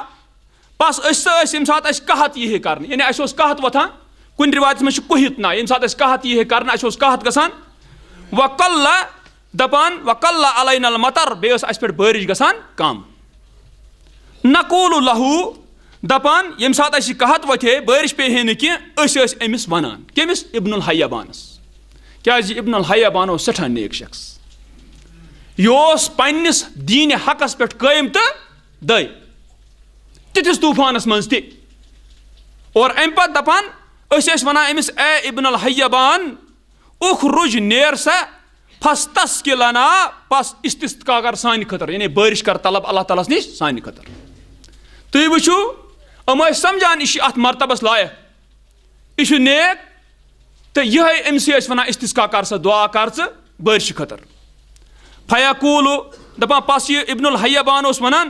پس أسۍ ییٚمہِ ساتہٕ اَسہِ قحط یی ہے کرنہٕ یعنی اَسہِ اوس قحط وۄتھان کُنہِ رِوایتس منٛز چھُ کُہتنا ییٚمہِ ساتہٕ اَسہِ قحط یی ہے کرنہٕ اَسہِ اوس قحط گژھان وقل دپان وقل علینا المطر بیٚیہِ ٲس اَسہِ پٮ۪ٹھ بٲرِش گژھان کم نقول لہو دپان ییٚمہِ ساتہٕ اَسہِ یہِ قحط وۄتھِ ہے بٲرِش پیٚیہِ ہے نہٕ کینٛہہ أسۍ ٲسۍ أمِس وَنان کٔمِس ابن الحیبانس کیازِ ابن الحیبان اوس سٮ۪ٹھاہ نیک شخص یہِ اوس پننِس دیٖنِ حقس پٮ۪ٹھ قٲیِم تہٕ دٔے تِتھِس طوٗفانس منٛز تہِ اور امہِ پتہٕ دپان أسۍ ٲسۍ ونان أمِس اے ابن الحیبان اُخرُج نیر سا فستسقِ لنا پس استسقا کر سانہِ خٲطرٕ یعنی بٲرِش کر طلب اللہ تعالیٰ ہس نِش سانہِ خٲطرٕ تُہۍ وٕچھِو یِم ٲسۍ سمجھان یہِ چھُ اتھ مرتبس لایق یہِ چھُ نیک تہٕ یِہے أمسٕے ٲسۍ ونان استسقا کر سا دعا کر ژٕ بٲرشہِ خٲطرٕ فیقوٗلو دپان پس یہِ ابن الحیبان اوس ونان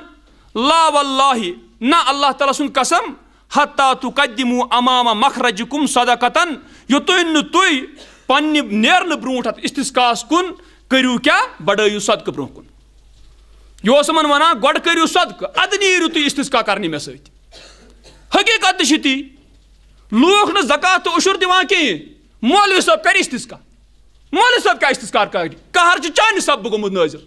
لا واللہ نہ اللہ تعالیٰ سُنٛد قسم حتیٰ تُقدموٗ امامہ مخرجکم صدقتن یوٚتانۍ نہٕ تُہۍ پننہِ نیرنہٕ برونٛٹھ اتھ استسقاہس کُن کٔرِو کیٛاہ بڑٲیِو صدقہٕ برونٛہہ کُن یہِ اوس یِمن ونان گۄڈٕ کٔرِو صدقہٕ ادٕ نیٖرِو تُہۍ استسقا کرنہِ مےٚ سۭتۍ حقیٖقت تہِ چھِ تی لوٗکھ نہٕ زکات تہٕ عشُر دِوان کِہیٖنۍ مولوی صٲب کرِ استسقا مولوی صٲب کیٛاہ استسقا کرِ قہر چھُ چانہِ سببہٕ گوٚمُت نٲزِل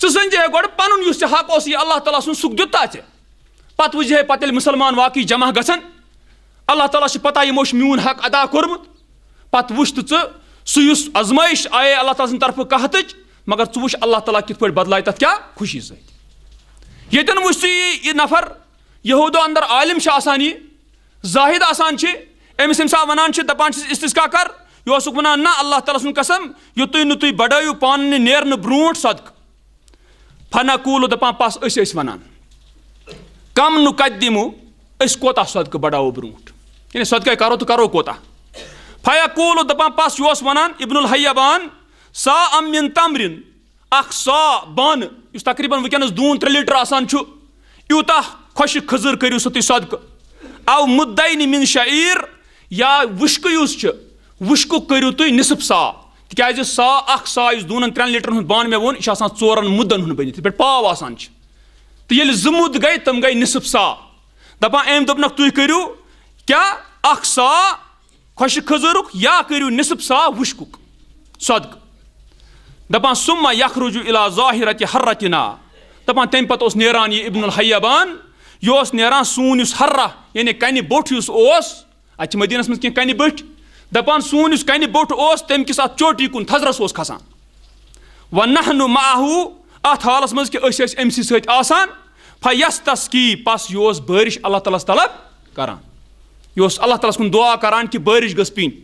ژٕ سنجے گۄڈٕ پنُن یُس ژےٚ حق اوس یہِ اللہ تعالیٰ سُنٛد سُہ دیُتا ژےٚ پتہٕ وٕچھِ ہے پتہٕ ییٚلہِ مُسلمان واقعی جمع گژھن اللہ تعالیٰ چھِ پتہ یِمو چھُ میون حق ادا کوٚرمُت پتہٕ وٕچھ تہٕ ژٕ سُہ یُس ازمٲیش آیے اللہ تعالیٰ سٕنٛدِ طرفہٕ قحطٕچ مگر ژٕ وٕچھ اللہ تعالیٰ کِتھ پٲٹھۍ بدلایہِ تتھ کیٛاہ خوشی سۭتۍ ییٚتٮ۪ن وٕچھ ژٕ یہِ نفر یہوٗدو اندر عالم چھِ آسان یہِ زاہد آسان چھِ أمِس ییٚمہِ ساتہٕ ونان چھِ دپان چھِس استسقا کر یہِ اوسُکھ ونان نہ اللہ تعالیٰ سُنٛد قسم یوٚتانۍ نہٕ تُہۍ بڑٲیِو پانہٕ نیرنہٕ برونٛٹھ صدقہٕ فنقوٗلو دپان پس أسۍ ٲسۍ ونان کم نُقدمو أسۍ کوتاہ صدقہٕ بڑاوو برونٛٹھ یعنی صدقے کرو تہٕ کرو کوتاہ فیقوٗلو دپان پس یہِ اوس ونان ابن الحیبان سا ام من تمرن اکھ سا بانہٕ یُس تقریٖباً وٕنکیٚنس 2-3 لیٖٹر آسان چھُ یوٗتاہ خۄشِک کھٔزٕر کٔرِو سا تُہۍ صدقہٕ او مُدعین من شعیٖر یا وُشکہٕ یُس چھُ وُشکُک کٔرِو تُہۍ نصف سا تِکیازِ سا اکھ سا یُس 2-3 لیٖٹرن ہُنٛد بانہٕ مےٚ ووٚن یہِ چھُ آسان 4 مُدن ہُنٛد بٔنِتھ یِتھ پٲٹھۍ پاو آسان چھِ تہٕ ییٚلہِ 2 مُد گٔے تِم گٔے نصف سا دپان أمۍ دوٚپنکھ تُہۍ کٔرِو کیٛاہ اکھ سا خۄشِک کھٔزٕرُک یا کٔرِو نصف سا وُشکُک صدقہٕ دپان سُمہ یخرجُ الی ظاہرتِ حرتنا دپان تمہِ پتہٕ اوس نیران یہِ ابن الحیبان یہِ اوس نیران سون یُس حرہ یعنی کنہِ بوٚٹھ یُس اوس اتہِ چھِ مدیٖنس منٛز کینٛہہ کنہِ بٔٹھۍ دپان سون یُس کنہِ بوٚٹھ اوس تمہِ کِس اتھ چوٹی کُن تھزرس اوس کھسان ونحنُ معہُ اتھ حالس منٛز کہِ أسۍ ٲسۍ أمسٕے سۭتۍ آسان فیستسقی پس یہِ اوس بٲرِش اللہ تعالیٰ ہس طلب کران یہِ اوس اللہ تعالیٰ ہس کُن دعا کران کہِ بٲرِش گٔژھ پیٚنۍ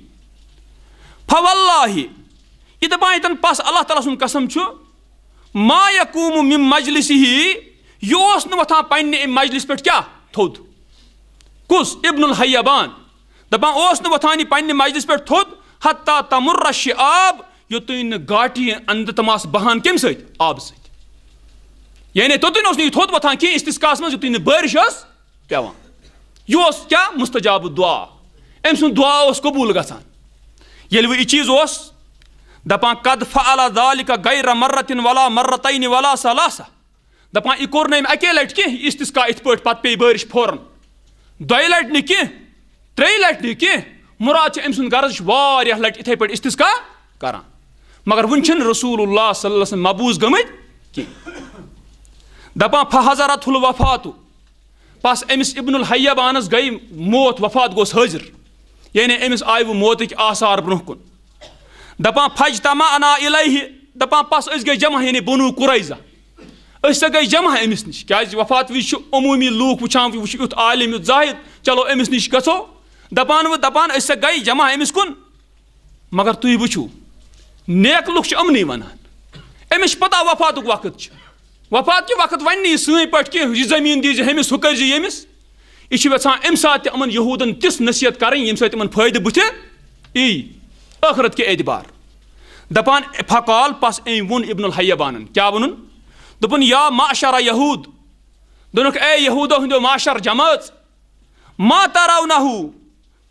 فواللہ یہِ دپان ییٚتٮ۪ن پس اللہ تعالیٰ سُنٛد قسم چھُ ما یقوٗمُ من مجلسہِ یہِ اوس نہٕ وۄتھان پننہِ امہِ مجلس پٮ۪ٹھ کیٛاہ تھوٚد کُس ابن الحیبان دپان اوس نہٕ وۄتھان یہِ پننہِ مجلس پٮ۪ٹھ تھوٚد حتیٰ تمُر شِعاب یوٚتانۍ نہٕ گاٹہِ انٛدٕ تِم آسہٕ بہان کمہِ سۭتۍ آبہٕ سۭتۍ یعنی توٚتانۍ اوس نہٕ یہِ تھوٚد وۄتھان کینٛہہ استسقاہس منٛز یوٚتانۍ نہٕ بٲرِش ٲس پیٚوان یہِ اوس کیٛاہ مُستجاب دعا أمۍ سُنٛد دعا اوس قبوٗل گژھان ییٚلہِ وۄنۍ یہِ چیٖز اوس دپان قد فعل ذلک غیر مرتن ولا مرتین ولا ثلاثہ دپان یہِ کوٚر نہٕ أمۍ اکے لٹہِ کینٛہہ استسقا یِتھ پٲٹھۍ پتہٕ پیٚیہِ بٲرِش فوراً 2 لٹہِ نہٕ کینٛہہ 3 لٹہِ نہٕ کینٛہہ مُراد چھِ أمۍ سُنٛد غرض چھُ واریاہ لٹہِ یِتھے پٲٹھۍ استسقا کران مگر وُنہِ چھِنہٕ رسول اللہ صلی اللہ علیہ وسلم مبعوٗث گٔمٕتۍ کینٛہہ دپان فحضرت الوفاتُ پس أمِس ابن الحیبانس گٔے موت وفات گوٚس حٲضِر یعنی أمِس آیہِ وۄنۍ موتٕکۍ آثار برونٛہہ کُن دپان فجتمعنا الیہ دپان پس أسۍ گٔے جمع یعنی بنو قریظہ أسۍ سا گٔے جمع أمِس نِش کیٛازِ وفات وِزِ چھُ عموٗمی لوٗکھ وٕچھان وٕچھ یُتھ عالم یُتھ زاہد چلو أمِس نِش گژھو دپان أسۍ سا گٔے جمع أمِس کُن مگر تُہۍ وٕچھِو نیک لُکھ چھِ یِمنٕے ونان أمِس چھِ پتہ وفاتُک وقت چھُ وفات کہِ وقت ونہِ نہٕ یہِ سٲنۍ پٲٹھۍ کینٛہہ یہِ زٔمیٖن دیٖزِ ہُمِس ہُہ کٔرزِ ییٚمِس یہِ چھُ یژھان اَمہِ ساتہٕ تہِ یِمن یہوٗدن تِژھ نصیحت کرٕنۍ ییٚمہِ سۭتۍ یِمن فٲیدٕ بٕتھِ یی ٲخرت کہِ اعتبار دپان فقال پس أمۍ ووٚن ابن الحیبانن کیٛاہ ووٚنُن دوٚپُن یا معشر یہوٗد دونک اے یہودو ہندو معاشر جماعت ما ترونہ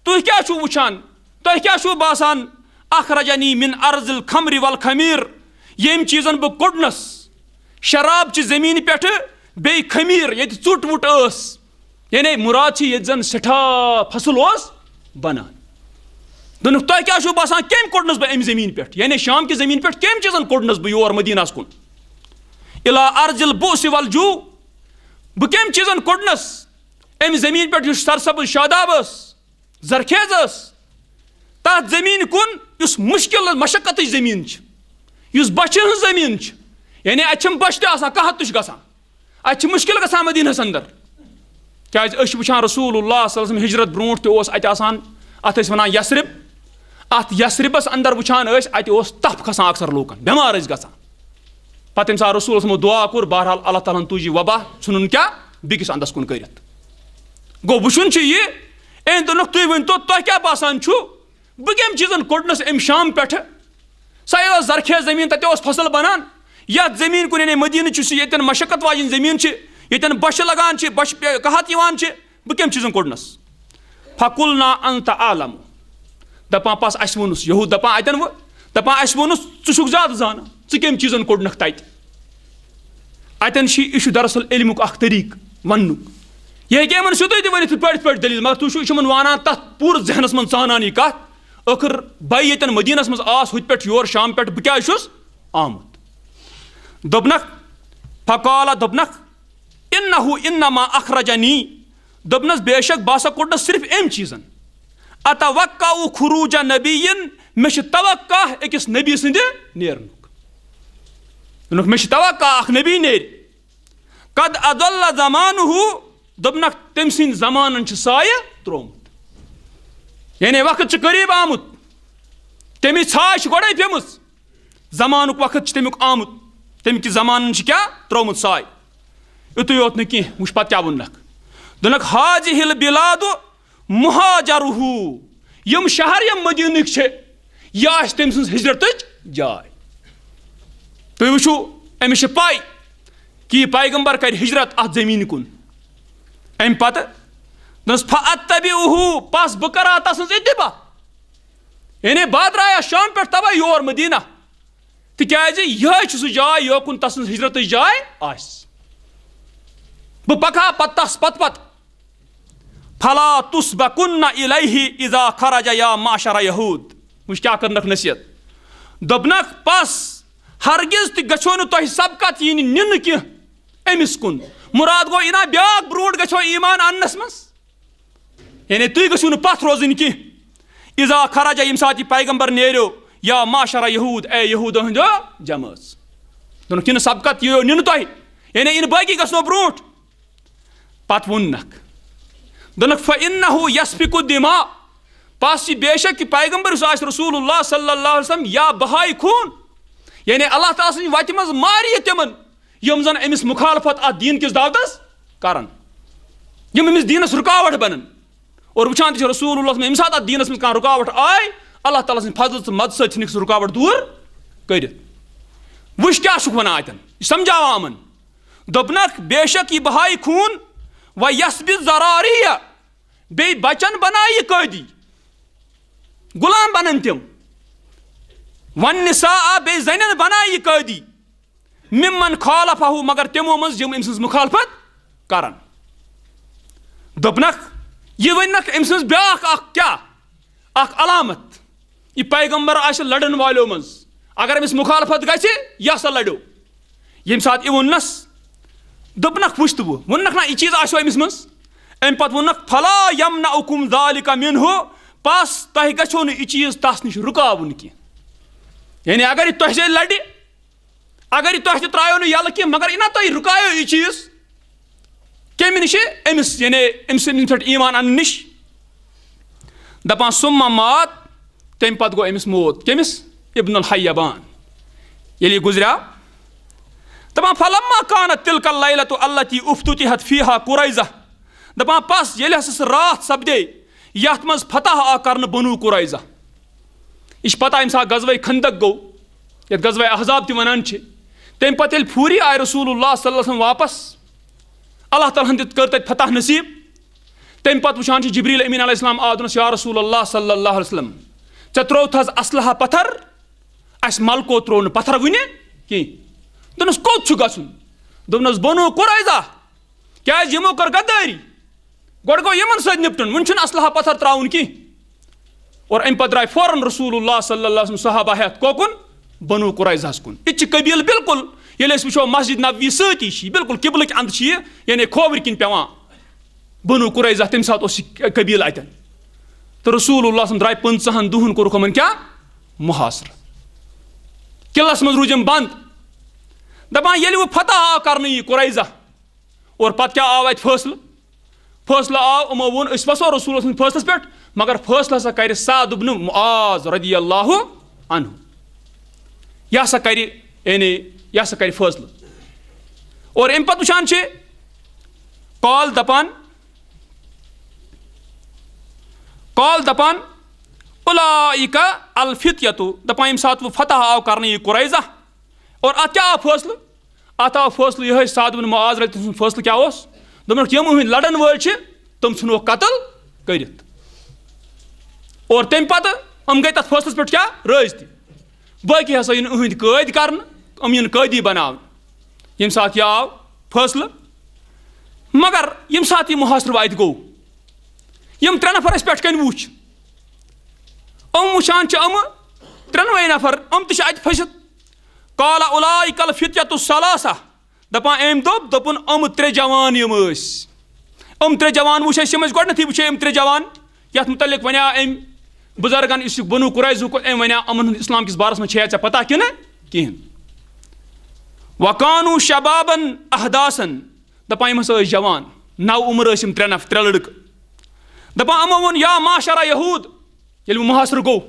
تُہۍ کیٛاہ چھُو وٕچھان تۄہہِ کیٛاہ چھُو باسان اخرجنی من ارض الخمر والخمیر ییٚمۍ چیٖزن بہٕ کوٚڑنس شراب چہِ زٔمیٖنہِ پٮ۪ٹھٕ بیٚیہِ خمیٖر ییٚتہِ ژوٚٹ وُٹ ٲس یعنی مُراد چھِ ییٚتہِ زن سٮ۪ٹھاہ فصل اوس بنان دوٚپُکھ تۄہہِ کیٛاہ چھُو باسان کٔمۍ کوٚڑنس بہٕ اَمہِ زٔمیٖنہِ پٮ۪ٹھ یعنی شام کہِ زٔمیٖنہِ پٮ۪ٹھ کٔمۍ چیٖزن کوٚڑنس بہٕ یور مدیٖنس کُن اِلا ارض البوس والجوع بہٕ کٔمۍ چیٖزن کوٚڑنس اَمہِ زٔمیٖنہِ پٮ۪ٹھ یُس سرسبز شاداب ٲس زرخیز ٲس تتھ زٔمیٖنہِ کُن یُس مُشکل مشقتٕچ زٔمیٖن چھِ یُس بچہِ ہٕنٛز زٔمیٖن چھِ یعنی اَتہِ چھِنہٕ بچہِ تہِ آسان قحط تہِ چھُ گژھان اَتہِ چھِ مُشکل گژھان مدیٖنس انٛدر کیٛازِ أسۍ چھِ وٕچھان رسول اللہ صلی اللہ علیہ وسلم ہجرت برونٛٹھ تہِ اوس اَتہِ آسان اَتھ ٲسۍ وَنان یثرب اَتھ یثربس انٛدر وٕچھان ٲسۍ اَتہِ اوس تپھ کھسان اکثر لوٗکن بٮ۪مار ٲسۍ گژھان پتہٕ ییٚمہِ ساتہٕ رسول صٲبو دعا کوٚر بہرحال اللہ تعالیٰ ہن تُج یہِ وبا ژھُنُن کیٛاہ بیٚکِس انٛدس کُن کٔرِتھ گوٚو وٕچھُن چھُ یہِ أمۍ دوٚپنکھ تُہۍ ؤنۍتو تۄہہِ کیٛاہ باسان چھُ بہٕ کٔمۍ چیٖزن کوٚڑنس اَمہِ شام پٮ۪ٹھٕ سۄ ٲس زرخیز زٔمیٖن تتہِ اوس فصل بنان یتھ زٔمیٖن کُن یعنی مدیٖنہٕ چھُ ییٚتٮ۪ن مشقت واجیٚنۍ زٔمیٖن چھِ ییٚتٮ۪ن بچہِ لگان چھِ بچہِ قحط یِوان چھِ بہٕ کٔمۍ چیٖزن کوٚڑنس فقلنا انت عالم دپان پس اسہِ ووٚنُس یہوٗد دپان اتٮ۪ن وۄنۍ دپان اسہِ ووٚنُس ژٕ چھُکھ زیادٕ زانان ژٕ کٔمۍ چیٖزن کوٚڑنکھ تتہِ اتٮ۪ن یہِ چھُ دراصل علمُک اکھ طریٖقہٕ وننُک یہِ ہیٚکہِ یِمن سیٚودُے تہِ ؤنِتھ پٲٹھۍ پٲٹھۍ دٔلیٖل مگر تُہۍ چھُو یِمن وانان تتھ پوٗرٕ ذہنس منٛز ژانان یہِ کتھ ٲخٕر بے ییٚتٮ۪ن مدیٖنس منٛز آس ہُتہِ پٮ۪ٹھ یور شام پٮ۪ٹھ بہٕ کیٛازِ چھُس آمُت دوٚپنکھ فقالا دوٚپنکھ انہُ انما اخرجنی دوٚپنس بے شک بہٕ ہسا کوٚڑنس صرف أمۍ چیٖزن اتوقع خروج نبیین مےٚ چھُ توقع أکِس نبی سٕنٛدِ نیرنُک دوٚپنکھ مےٚ چھُ توقع اکھ نبی نیرِ قد اضل زمانہ دوٚپنکھ تٔمۍ سٕنٛدۍ زمانن چھُ سایہِ تروومُت یعنی وقت چھُ قریٖب آمُت تٔمِچ ژھاے چھِ گۄڈے پیٚمٕژ زمانُک وقت چھُ تمیُک آمُت تمہِ کہِ زمانن چھِ کیٛاہ تروومُت ساے یُتُے یوت نہٕ کینٛہہ وٕچھ پتہٕ کیٛاہ ووٚننکھ دوٚپنکھ حاضِہ البلاد مہاجرہ یِم شہر یِم مدیٖنٕکۍ چھِ یہِ آسہِ تٔمۍ سٕنٛز ہجرتٕچ جاے تُہۍ وٕچھِو أمِس چھِ پاے کہِ یہِ پیغمبر کرِ ہجرت اتھ زٔمیٖنہِ کُن امہِ پتہٕ دوٚپنس فاتبعہ پس بہٕ کرا تس سٕنٛز اتباع یعنی بہٕ درٛایس شام پٮ۪ٹھ توے یور مدیٖنہ تِکیٛازِ یِہے چھِ سُہ جاے یوکُن تس سٕنٛز ہجرتٕچ جاے آسہِ بہٕ پکہٕ ہا پتہٕ تس پتہٕ فلا تسبقن الیہ اذا خرج یا معشر یہود وٕچھ کیٛاہ کٔرنکھ نصیحت دوٚپنکھ پس ہرگز تہِ گژھو نہٕ تۄہہِ سبقت یِنۍ نِنہٕ کینٛہہ أمِس کُن مُراد گوٚو یہِ نا بیٛاکھ برونٛٹھ گژھو ایٖمان اننس منٛز یعنی تُہۍ گٔژھِو نہٕ پتھ روزٕنۍ کینٛہہ اذا خرج ییٚمہِ ساتہٕ یہِ پیغمبر نیریو یا معشر یہوٗد اے یہوٗدو ہٕنٛدیو جمٲژ دوٚپنکھ یہِ نہٕ سبقت یِیو نِنہٕ تۄہہِ یعنی یِنہٕ باقی گژھنو برونٛٹھ پتہٕ ووٚننکھ دوٚپنکھ فإنہ یسفک الدماء پس یہِ بے شک یہِ پیغمبر یُس آسہِ رسول اللہ صلی اللہ علیہ وسلم یا بہایہِ خوٗن یعنی اللہ تعالیٰ سٕنٛدِ وتہِ منٛز مارِ یہِ تِمن یِم زن أمِس مُخالفت اتھ دیٖن کِس دعوتس کرن یِم أمِس دیٖنس رُکاوٹ بنن اور وٕچھان تہِ چھِ رسول اللہ ییٚمہِ ساتہٕ اتھ دیٖنس منٛز کانٛہہ رُکاوٹ آے اللہ تعالیٰ سٕنٛدِ فضل تہٕ مدد سۭتۍ ژھٕنِکھ سُہ رُکاوٹ دوٗر کٔرِتھ وٕچھ کیٛاہ چھُکھ ونان اتٮ۪ن یہِ سمجاوان یِمن دوٚپنکھ بے شک یہِ بہایہِ خوٗن و یسبِ ذرارِیہ بیٚیہِ بچن بنایہِ یہِ قٲدی غلام بنن تِم والنساء بیٚیہِ زنٮ۪ن بنایہِ یہِ قٲدی ممن خالفہ مگر تِمو منٛز یِم أمۍ سٕنٛز مُخالفت کرن دوٚپنکھ یہِ ؤننکھ أمۍ سٕنٛز بیٛاکھ اکھ کیٛاہ اکھ علامت یہِ پیغمبر آسہِ لڑن والیو منٛز اگر أمِس مُخالفت گژھِ یہِ ہسا لڑیو ییٚمہِ ساتہٕ یہِ ووٚننس دوٚپنکھ وٕچھ تہٕ بہٕ ووٚننکھ نہ یہِ چیٖز آسیو أمِس منٛز امہِ پتہٕ ووٚننکھ فلا یمنعکم ذالک منہ پس تۄہہِ گژھیو نہٕ یہِ چیٖز تس نِش رُکاوُن کینٛہہ یعنی اگر یہِ تۄہہِ سۭتۍ لڑِ اگر یہِ تۄہہِ تہِ ترٛایو نہٕ یلہٕ کینٛہہ مگر یہِ نا تۄہہِ رُکایو یہِ چیٖز کمہِ نِش أمِس یعنی أمۍ سٕنٛدِ پٮ۪ٹھ ایٖمان اننہٕ نِش دپان سُمہ مات تمہِ پتہٕ گوٚو أمِس موت کٔمِس ابن الحیبان ییٚلہِ یہِ گُزریو دپان فلما کانت تلک اللیلۃ التی افتتحت فیہا قریظہ دپان پس ییٚلہِ ہسا سُہ راتھ سپدے یتھ منٛز فتح آو کرنہٕ بنو قریظہ یہِ چھِ پتہ ییٚمہِ ساتہٕ غزوہ خندق گوٚو یتھ غزوہ احزاب تہِ ونان چھِ تمہِ پتہٕ ییٚلہِ پھوٗری آیہِ رسول اللہ صلی اللہ علیہ وسلم واپس اللہ تعالیٰ ہن دِژ کٔر تَتہِ فتح نصیٖب. تَمہِ پتہٕ وٕچھان چھِ جبریٖل أمیٖن علیہ السلام آو دوٚپنَس یا رسول اللہ صلی اللہ علیہ وسلم ژےٚ ترٛووُتھ حظ اصلحہ پتھر اَسہِ ملکو ترٛوو نہٕ پتھر وٕنہِ کینٛہہ. دوٚپنَس کوٚت چھُ گژھُن؟ دوٚپنَس بنو قُریظہ کیٛازِ یِمو کٔر غدٲری گۄڈٕ گوٚو یِمن سۭتۍ نِپٹُن وٕنہِ چھُنہٕ اصلحہ پتھر ترٛاوُن کینٛہہ. اور اَمہِ پتہٕ درٛاے فوراً رسول اللہ صلی اللہ علیہ وسلم صحابہ ہٮ۪تھ کوکُن بنو قُریظہَس کُن. یہِ تہِ چھِ قبیٖلہٕ بالکل ییٚلہِ أسۍ وٕچھو مسجد نبوی سۭتی چھِ یہِ بالکل قبلٕکۍ اندٕ چھِ یہِ یعنی کھوورِ کِنۍ پیٚوان بنو قُریظہ تَمہِ ساتہٕ اوس یہِ قبیٖلہٕ اَتٮ۪ن. تہٕ رسول اللہ صلی درٛاے 15 دۄہن کوٚرُکھ یِمن کیٛاہ محاصرٕ. قلعس منٛز روٗدۍ یِم بنٛد. دپان ییٚلہِ وۄنۍ فتح آو کرنہٕ یہِ قُریظہ اور پتہٕ کیٛاہ آو اَتہِ فٲصلہٕ آو یِمو ووٚن أسۍ وسو رسول سٕنٛدِس فٲصلس پٮ۪ٹھ مگر فٲصلہٕ ہسا کرِ سعد بن معاذ رضی اللہ عنہ. یہِ ہسا کرِ یعنی یہِ ہسا کرِ فٲصلہٕ. اور اَمہِ پتہٕ وٕچھان چھِ قال دپان اولئک الفتیتُ دپان ییٚمہِ ساتہٕ وۄنۍ فتح آو کرنہٕ یہِ قُریظہ اور اتھ کیٛاہ آو فٲصلہٕ؟ اتھ آو فٲصلہٕ یِہوٚے سعد بن معاذ رضی سُنٛد فٲصلہٕ کیٛاہ اوس؟ دوٚپنکھ یِم یِہٕنٛدۍ لڑن وٲلۍ چھِ تِم ژھٕنوکھ قتل کٔرِتھ. اور تَمہِ پتہٕ یِم گٔے تتھ فٲصلس پٮ۪ٹھ کیٛاہ رٲضۍ تہِ. باقٕے ہسا یِن یِہٕنٛدۍ قٲدۍ کرنہٕ یِم یِن قٲدی بناونہٕ ییٚمہِ ساتہٕ یہِ آو فٲصلہٕ. مگر ییٚمہِ ساتہٕ یہِ محاصرٕ اَتہِ گوٚو یِم 3 نفر اَسہِ پٮ۪ٹھ کَنۍ وٕچھ یِم وٕچھان چھِ یِمہٕ 3 نفر یِم تہِ چھِ اَتہِ پھٔسِتھ. قال اولئک الفتیۃ الثلاثہ دپان أمۍ دوٚپُن یِم 3 جوان یِم ٲسۍ یِم 3 جوان وٕچھ اَسہِ یِم ٲسۍ گۄڈنیٚتھٕے وٕچھے یِم 3 جوان یَتھ متعلق وَنیٛاو أمۍ بُزرگن یُس یہِ بنو قُریظہُک أمۍ وَنیٛاو یِمن ہُنٛد اِسلام کِس بارس منٛز چھے ژےٚ پتہ کِنہٕ کِہینۍ. وکانو شبابن احداسن دپان یِم ہسا ٲسۍ جوان نو عمر ٲسۍ یِم 3 لڑکہٕ. دپان یِمو ووٚن یا معاشرہ یہوٗد ییٚلہِ وۄنۍ محاصرٕ گوٚو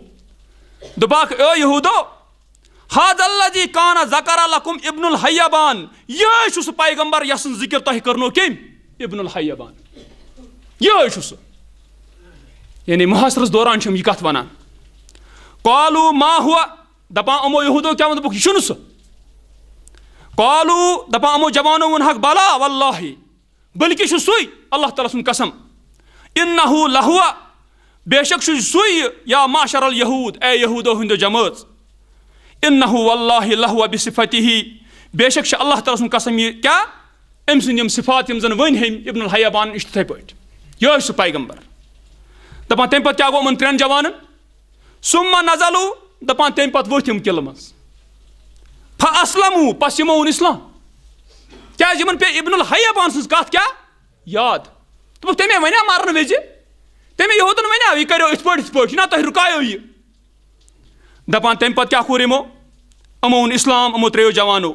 دوٚپکھ اے یہوٗدو حاذا الذی کان ذکر لکم ابن الحیبان یِہوٚے چھُ سُہ پیغمبر یس سٕنٛز ذِکر تۄہہِ کٔرنو کٔمۍ ابن الحیبان یِہوٚے چھُ سُہ. یعنی محاصرس دوران چھِ یِم یہِ کتھ ونان. قالو ما ہوا دپان یِمو یہوٗدو کیٛاہ ووٚن دوٚپُکھ یہِ چھُنہٕ سُہ. قالو دپان یِمو جوانو ووٚنہکھ بلا واللہ بلکہِ چھُ سُے اللہ تعالیٰ سُنٛد قسم انہ لہوا بے شک چھُ سُے یا معشر الیہوٗد اے یہوٗدو ہٕنٛدیو جمٲژ انہ واللہ لہوا بصفتہ بے شک چھِ اللہ تعالیٰ سُنٛد قسم یہِ کیٛاہ أمۍ سٕنٛدۍ یِم صفات یِم زن ؤنۍ ہیٚمۍ ابن الحیبان یہِ چھُ تِتھٕے پٲٹھۍ یِہوٚے سُہ پیغمبر. دپان تَمہِ پتہٕ کیٛاہ گوٚو یِمن 3 جوانن ثم نزلوا دپان تَمہِ پتہٕ ؤتھۍ یِم قلعہٕ منٛز فاسلموا پس یِمو اوٚن اسلام. کیٛازِ یِمن پیٚیہِ ابن الحیبان سٕنٛز کتھ کیٛاہ یاد. دوٚپُکھ تَمے وَنیٛاو مرنہٕ وِزِ تَمے یہوٗدن وَنیٛاو یہِ کریو یِتھ پٲٹھۍ یہِ نا تۄہہِ رُکایو یہِ. دپان تَمہِ پتہٕ کیٛاہ کوٚر یِمو اوٚن اسلام یِمو 3 جوانو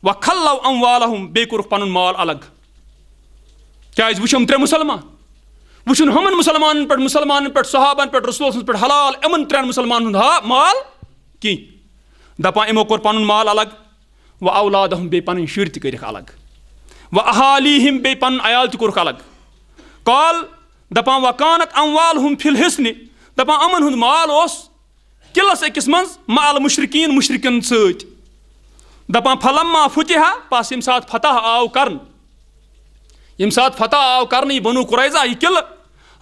وخلو اموالہم بیٚیہِ کوٚرُکھ پنُن مال الگ. کیٛازِ وٕچھ یِم 3 مُسلمان وۄنۍ چھُنہٕ ہُمن مُسلمانن پٮ۪ٹھ صحابن پٮ۪ٹھ رسول سٕنٛدِ پٮ۪ٹھ حلال یِمن 3 مُسلمانن ہُنٛد مال کینٛہہ. دپان یِمو کوٚر پنُن مال الگ و اولادہم بیٚیہِ پنٕنۍ شُرۍ تہِ کٔرِکھ الگ و اہالیہم بیٚیہِ پنُن عیال تہِ کوٚرُکھ الگ. قال دپان وکانت اموالہم فی الحصنِ دپان یِمن ہُنٛد مال اوس قلعس أکِس منٛز مع المشرکین مشرکن سۭتۍ. دپان فلما فتح پس ییٚمہِ ساتہٕ فتح آو کرنہٕ یہِ بنو قُریظہ یہِ قلعہٕ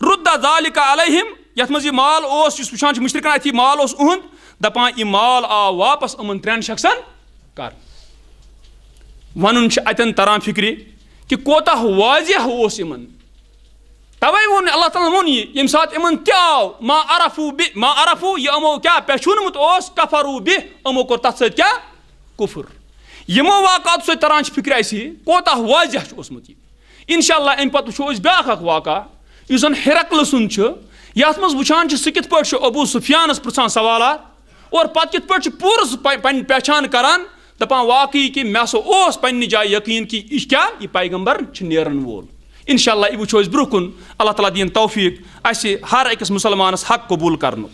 رُدَّ ذالِکَ علیہم یتھ منٛز یہِ مال اوس یُس وٕچھان چھِ مُشرِکن اَتھ یہِ مال اوس اُہُنٛد دپان یہِ مال آو واپس یِمن 3 شخصن کرنہٕ. ونُن چھُ اتٮ۪ن تران فِکرِ کہِ کوتاہ واضح اوس یِمن. توے ووٚن اللہ تعالیٰ ووٚن یہِ ییٚمہِ ساتہٕ یِمن تہِ آو ما عرفو یہِ یِمو کیٛاہ پہچوٗنمُت اوس کفرو بہِ یِمو کوٚر تتھ سۭتۍ کیٛاہ کُفر. یِمو واقعاتو سۭتۍ تران چھِ فِکرِ اَسہِ یہِ کوتاہ واضح چھُ اوسمُت یہِ. انشاء اللہ امہِ پتہٕ وٕچھو أسۍ بیٛاکھ اکھ واقعہ یُس زن ہِرقلہٕ سُنٛد چھُ یتھ منٛز وٕچھان چھِ سُہ کِتھ پٲٹھۍ چھُ ابوٗ سفیانس پرژھان سوالات اور پتہٕ کِتھ پٲٹھۍ چھُ پوٗرٕ سُہ پنٕنۍ پہچان کران دپان واقعی کہِ مےٚ ہسا اوس پننہِ جایہِ یقیٖن کہِ یہِ کیٛاہ یہِ پیغمبر چھُ نیرن وول. انشاء اللہ یہِ وٕچھو أسۍ برونٛہہ کُن اللہ تعالیٰ دِیِن توفیٖق اَسہِ ہر أکِس مُسلمانس حق قبوٗل کرنُک.